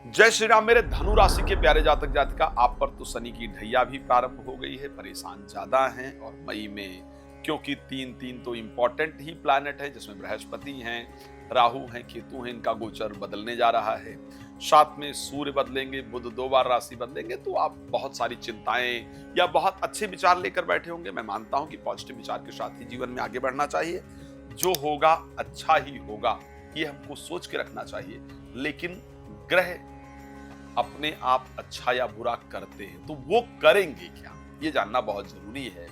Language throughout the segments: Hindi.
जय श्री राम। मेरे धनु राशि के प्यारे जातक जातिका, आप पर तो शनि की ढैया भी प्रारंभ हो गई है। परेशान ज्यादा हैं और मई में, क्योंकि तीन तीन तो इंपॉर्टेंट ही प्लैनेट है, जिसमें बृहस्पति हैं, राहु हैं, केतु हैं, इनका गोचर बदलने जा रहा है। साथ में सूर्य बदलेंगे, बुध 2 बार राशि बदलेंगे, तो आप बहुत सारी चिंताएं या बहुत अच्छे विचार लेकर बैठे होंगे। मैं मानता हूं कि पॉजिटिव विचार के साथ ही जीवन में आगे बढ़ना चाहिए। जो होगा अच्छा ही होगा, ये हमको सोच के रखना चाहिए। लेकिन ग्रह अपने आप अच्छा या बुरा करते हैं, तो वो करेंगे क्या, ये जानना बहुत जरूरी है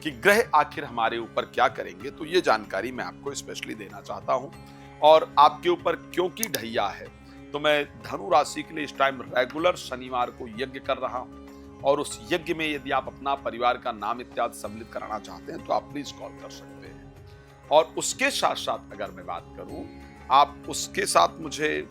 कि ग्रह आखिर हमारे ऊपर क्या करेंगे। तो ये जानकारी मैं आपको स्पेशली देना चाहता हूं। और आपके ऊपर क्योंकि ढैया है, तो मैं धनु राशि के लिए इस टाइम रेगुलर शनिवार को यज्ञ कर रहा हूं। और उस यज्ञ में यदि आप अपना परिवार का नाम इत्यादि सम्मिलित कराना चाहते हैं, तो आप प्लीज कॉल कर सकते हैं। और उसके साथ साथ अगर मैं बात करूं, आप उसके साथ मुझे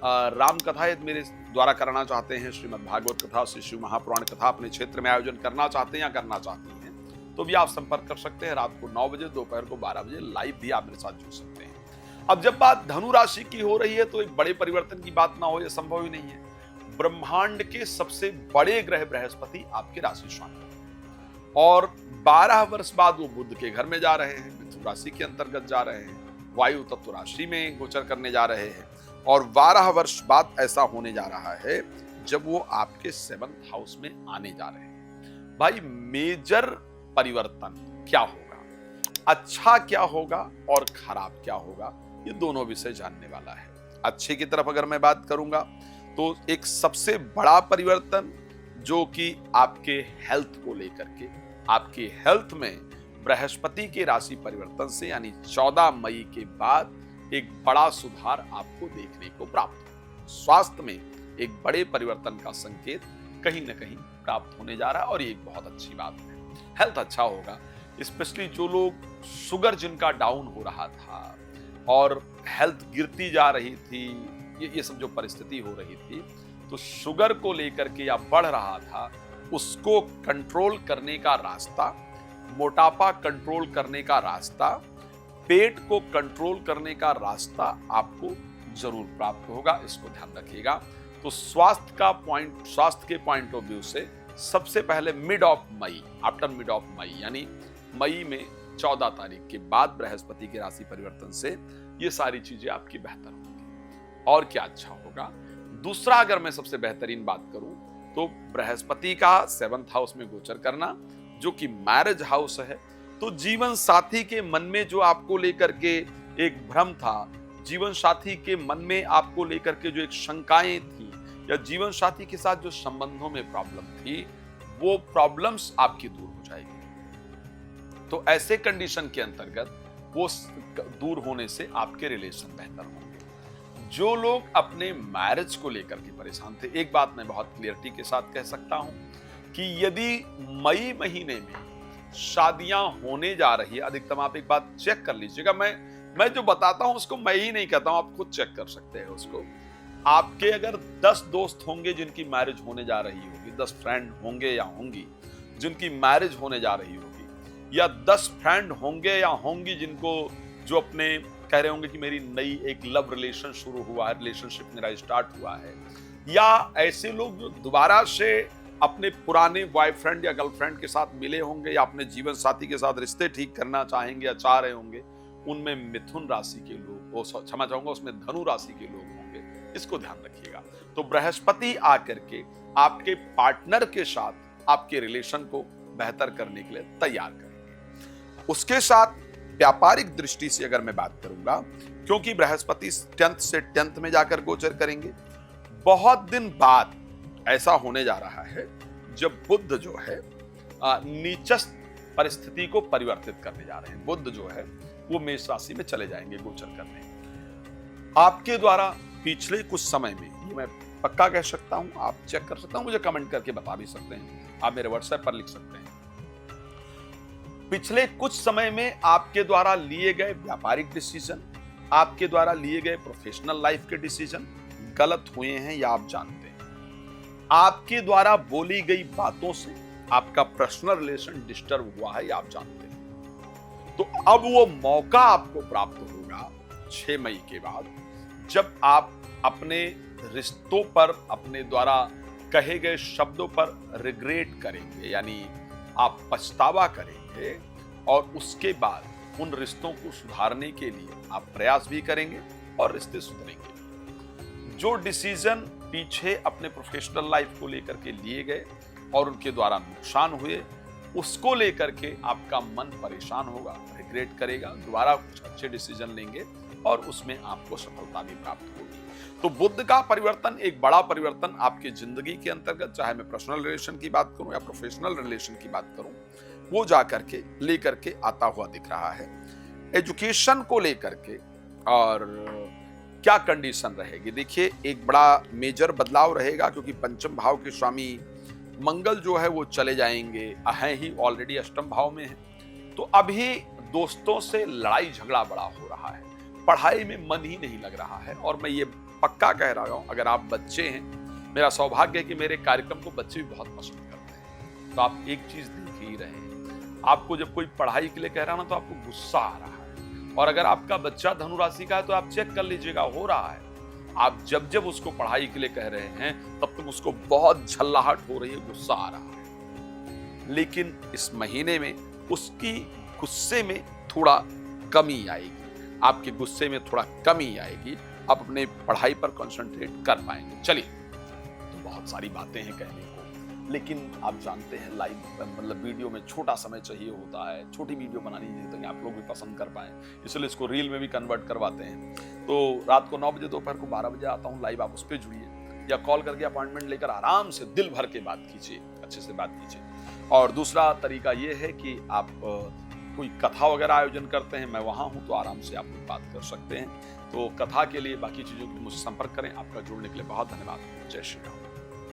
राम कथा यदि मेरे द्वारा कराना चाहते हैं, श्रीमद् भागवत कथा, श्री शिव महापुराण कथा अपने क्षेत्र में आयोजन करना चाहते हैं या करना चाहती हैं, तो भी आप संपर्क कर सकते हैं। रात को 9 बजे, दोपहर को 12 बजे लाइव भी आप मेरे साथ जुड़ सकते हैं। अब जब बात धनु राशि की हो रही है, तो एक बड़े परिवर्तन की बात ना हो, यह संभव ही नहीं है। ब्रह्मांड के सबसे बड़े ग्रह बृहस्पति आपके राशि स्वामी, और 12 वर्ष बाद वो बुध के घर में जा रहे हैं, मिथुन राशि के अंतर्गत जा रहे हैं, वायु तत्व राशि में गोचर करने जा रहे हैं। और 12 वर्ष बाद ऐसा होने जा रहा है जब वो आपके 7th हाउस में आने जा रहे हैं। भाई, मेजर परिवर्तन क्या होगा, अच्छा क्या होगा और खराब क्या होगा, ये दोनों विषय जानने वाला है। अच्छे की तरफ अगर मैं बात करूंगा, तो एक सबसे बड़ा परिवर्तन जो कि आपके हेल्थ को लेकर के, आपके हेल्थ में बृहस्पति के राशि परिवर्तन से यानी 14 मई के बाद एक बड़ा सुधार आपको देखने को प्राप्त हो। स्वास्थ्य में एक बड़े परिवर्तन का संकेत कहीं न कहीं प्राप्त होने जा रहा है, और ये एक बहुत अच्छी बात है। हेल्थ अच्छा होगा, स्पेशली जो लोग शुगर जिनका डाउन हो रहा था और हेल्थ गिरती जा रही थी, ये सब जो परिस्थिति हो रही थी, तो शुगर को लेकर के या बढ़ रहा था, उसको कंट्रोल करने का रास्ता, मोटापा कंट्रोल करने का रास्ता, पेट को कंट्रोल करने का रास्ता आपको जरूर प्राप्त होगा। इसको ध्यान रखिएगा। तो स्वास्थ्य के पॉइंट ऑफ व्यू से सबसे पहले mid of May, after mid of May यानी मई में 14 तारीख के बाद बृहस्पति के राशि परिवर्तन से ये सारी चीजें आपकी बेहतर होंगी। और क्या अच्छा होगा, दूसरा अगर मैं सबसे बेहतरीन बात करूं, तो बृहस्पति का 7th हाउस में गोचर करना, जो कि मैरिज हाउस है, तो जीवन साथी के मन में जो आपको लेकर के एक भ्रम था, जीवन साथी के मन में आपको लेकर के जो एक शंकाएं थी, या जीवन साथी के साथ जो संबंधों में प्रॉब्लम थी, वो प्रॉब्लम्स आपकी दूर हो जाएगी। तो ऐसे कंडीशन के अंतर्गत वो दूर होने से आपके रिलेशन बेहतर होंगे। जो लोग अपने मैरिज को लेकर के परेशान थे, एक बात मैं बहुत क्लियरिटी के साथ कह सकता हूं कि यदि मई महीने में शादियां होने जा रही है, अधिकतम आप एक बात चेक कर लीजिएगा। मैं जो बताता हूं उसको मैं ही नहीं कहता हूं, आप खुद चेक कर सकते हैं उसको। आपके अगर 10 दोस्त होंगे जिनकी मैरिज होने जा रही होगी, 10 फ्रेंड होंगे या होंगी जिनकी मैरिज होने जा रही होगी, या 10 फ्रेंड होंगे या होंगी जिनको जो अपने कह रहे होंगे कि मेरी नई एक लव रिलेशन शुरू हुआ है, रिलेशनशिप मेरा स्टार्ट हुआ है, या ऐसे लोग जो दोबारा से अपने पुराने बॉयफ्रेंड या गर्लफ्रेंड के साथ मिले होंगे, या अपने जीवन साथी के साथ रिश्ते ठीक करना चाहेंगे या चाह रहे होंगे, उनमें मिथुन राशि के लोग, क्षमा चाहूंगा, उसमें धनु राशि के लोग होंगे। इसको ध्यान रखिएगा। तो बृहस्पति आकर के आपके पार्टनर के साथ आपके रिलेशन को बेहतर करने के लिए तैयार करेंगे। उसके साथ व्यापारिक दृष्टि से अगर मैं बात करूंगा, क्योंकि बृहस्पति 10th से 10th में जाकर गोचर करेंगे, बहुत दिन बाद ऐसा होने जा रहा है जब बुध जो है नीचस्थ परिस्थिति को परिवर्तित करने जा रहे हैं। बुध जो है वो मेष राशि में चले जाएंगे गोचर करने। आपके द्वारा पिछले कुछ समय में, ये मैं पक्का कह सकता हूं, आप चेक कर सकता हूं, मुझे कमेंट करके बता भी सकते हैं, आप मेरे व्हाट्सएप पर लिख सकते हैं। पिछले कुछ समय में आपके द्वारा लिए गए व्यापारिक डिसीजन, आपके द्वारा लिए गए प्रोफेशनल लाइफ के डिसीजन गलत हुए हैं, या आप जानते हैं। आपके द्वारा बोली गई बातों से आपका पर्सनल रिलेशन डिस्टर्ब हुआ है, या आप जानते हैं। तो अब वो मौका आपको प्राप्त होगा 6 मई के बाद, जब आप अपने रिश्तों पर अपने द्वारा कहे गए शब्दों पर रिग्रेट करेंगे, यानी आप पछतावा करेंगे और उसके बाद उन रिश्तों को सुधारने के लिए आप प्रयास भी करेंगे और रिश्ते सुधरेंगे। जो डिसीजन पीछे अपने प्रोफेशनल लाइफ को लेकर के लिए गए और उनके द्वारा नुकसान हुए, उसको लेकर के आपका मन परेशान होगा, रिग्रेट करेगा, दोबारा कुछ अच्छे डिसीजन लेंगे और उसमें आपको सफलता भी प्राप्त होगी। तो बुध का परिवर्तन एक बड़ा परिवर्तन आपकी जिंदगी के अंतर्गत, चाहे मैं पर्सनल रिलेशन की बात करूं या प्रोफेशनल रिलेशन की बात करूं, वो जा करके लेकर के आता हुआ दिख रहा है। एजुकेशन को लेकर के और क्या कंडीशन रहेगी, देखिए एक बड़ा मेजर बदलाव रहेगा, क्योंकि पंचम भाव के स्वामी मंगल जो है वो चले जाएंगे, हैं ही ऑलरेडी अष्टम भाव में है। तो अभी दोस्तों से लड़ाई झगड़ा बड़ा हो रहा है, पढ़ाई में मन ही नहीं लग रहा है। और मैं ये पक्का कह रहा हूं, अगर आप बच्चे हैं, मेरा सौभाग्य है कि मेरे कार्यक्रम को बच्चे भी बहुत पसंद करते हैं। तो आप एक चीज देख ही रहे हैं, आपको जब कोई पढ़ाई के लिए कह रहा है ना, तो आपको गुस्सा आ रहा है। और अगर आपका बच्चा धनु राशि का है तो आप चेक कर लीजिएगा, हो रहा है। आप जब जब उसको पढ़ाई के लिए कह रहे हैं, तब तक उसको बहुत झल्लाहट हो रही है, गुस्सा आ रहा है। लेकिन इस महीने में उसकी गुस्से में थोड़ा कमी आएगी, आपके गुस्से में थोड़ा कमी आएगी, आप अपने पढ़ाई पर कंसंट्रेट कर पाएंगे। चलिए, तो बहुत सारी बातें हैं कहने को, लेकिन आप जानते हैं लाइव मतलब वीडियो में छोटा समय चाहिए होता है, छोटी वीडियो बनानी चाहिए ताकि आप लोग भी पसंद कर पाएं, इसलिए इसको रील में भी कन्वर्ट करवाते हैं। तो रात को 9 बजे, दोपहर को 12 बजे आता हूँ लाइव, आप उस पर जुड़िए या कॉल करके अपॉइंटमेंट लेकर आराम से दिल भर के बात कीजिए, अच्छे से बात कीजिए। और दूसरा तरीका ये है कि आप कोई कथा वगैरह आयोजन करते हैं, मैं वहाँ हूँ, तो आराम से आप बात कर सकते हैं। तो कथा के लिए, बाकी चीज़ों के लिए मुझसे संपर्क करें। आपका जुड़ने के लिए बहुत धन्यवाद। जय श्री राम।